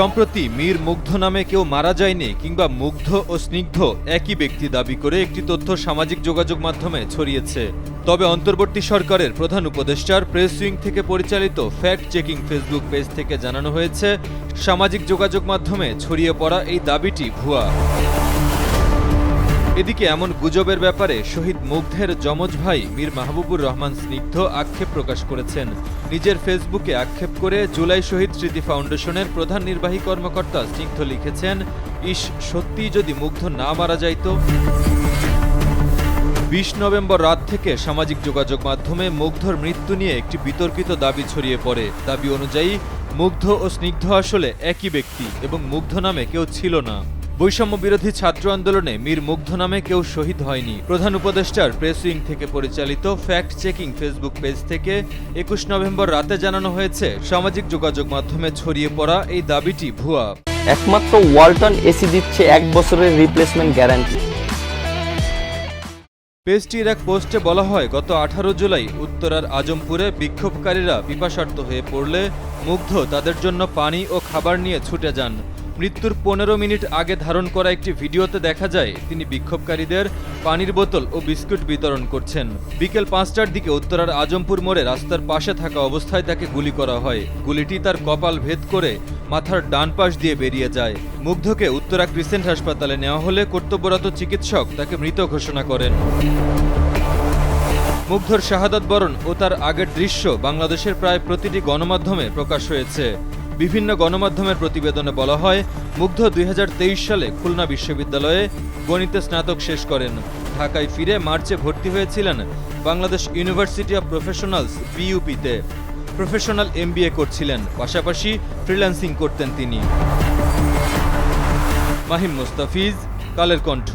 সম্প্রতি মীর মুগ্ধ নামে কেউ মারা যায়নি কিংবা মুগ্ধ ও স্নিগ্ধ একই ব্যক্তি দাবি করে একটি তথ্য সামাজিক যোগাযোগ মাধ্যমে ছড়িয়েছে। তবে অন্তর্বর্তী সরকারের প্রধান উপদেষ্টার প্রেস উইং থেকে পরিচালিত ফ্যাক্ট চেকিং ফেসবুক পেজ থেকে জানানো হয়েছে, সামাজিক যোগাযোগ মাধ্যমে ছড়িয়ে পড়া এই দাবিটি ভুয়া। এদিকে এমন গুজবের ব্যাপারে শহীদ মুগ্ধের যমজ ভাই মীর মাহবুবুর রহমান স্নিগ্ধ আক্ষেপ প্রকাশ করেছেন। নিজের ফেসবুকে আক্ষেপ করে জুলাই শহীদ স্মৃতি ফাউন্ডেশনের প্রধান নির্বাহী কর্মকর্তা স্নিগ্ধ লিখেছেন, ইস, সত্যিই যদি মুগ্ধ না মারা যাইত। ২০ নভেম্বর রাত থেকে সামাজিক যোগাযোগ মাধ্যমে মুগ্ধর মৃত্যু নিয়ে একটি বিতর্কিত দাবি ছড়িয়ে পড়ে। দাবি অনুযায়ী মুগ্ধ ও স্নিগ্ধ আসলে একই ব্যক্তি এবং মুগ্ধ নামে কেউ ছিল না। বৈষম্য বিরোধী ছাত্র আন্দোলনে মীর মুগ্ধ নামে কেউ শহীদ হয়নি। প্রধান উপদেষ্টার প্রেস উইং থেকে পরিচালিত ফ্যাক্ট চেকিং ফেসবুক পেজ থেকে ২১ নভেম্বর রাতে জানানো হয়েছে, সামাজিক যোগাযোগ মাধ্যমে ছড়িয়ে পড়া এই দাবিটি ভুয়া। একমাত্র ওয়ালটন এসি দিচ্ছে ১ বছরের রিপ্লেসমেন্ট গ্যারান্টি। পেজটির এক পোস্টে বলা হয়, গত ১৮ জুলাই উত্তরার আজমপুরে বিক্ষোভকারীরা পিপাসার্ত হয়ে পড়লে মুগ্ধ তাদের জন্য পানি ও খাবার নিয়ে ছুটে যান। মৃত্যুর ১৫ মিনিট আগে ধারণ করা একটি ভিডিওতে দেখা যায় তিনি বিক্ষোভকারীদের পানির বোতল ও বিস্কুট বিতরণ করছেন। বিকেল ৫টার দিকে উত্তরার আজমপুর মোড়ে রাস্তার পাশে থাকা অবস্থায় তাকে গুলি করা হয়। গুলিটি তার কপাল ভেদ করে মাথার ডান পাশ দিয়ে বেরিয়ে যায়। মুগ্ধকে উত্তরা ক্রিসেন্ট হাসপাতালে নেওয়া হলে কর্তব্যরত চিকিৎসক তাকে মৃত ঘোষণা করেন। মুগ্ধর শাহাদাত বরণ ও তার আগের দৃশ্য বাংলাদেশের প্রায় প্রতিটি গণমাধ্যমে প্রকাশ হয়েছে। বিভিন্ন গণমাধ্যমের প্রতিবেদনে বলা হয়, মুগ্ধ ২০২৩ সালে খুলনা বিশ্ববিদ্যালয়ে গণিতে স্নাতক শেষ করেন। ঢাকায় ফিরে মার্চে ভর্তি হয়েছিলেন বাংলাদেশ ইউনিভার্সিটি অব প্রফেশনালস বিইউপিতে। প্রফেশনাল MBA করছিলেন, পাশাপাশি ফ্রিল্যান্সিং করতেন তিনি। মাহিম মুস্তাফিজ, কালের কণ্ঠ।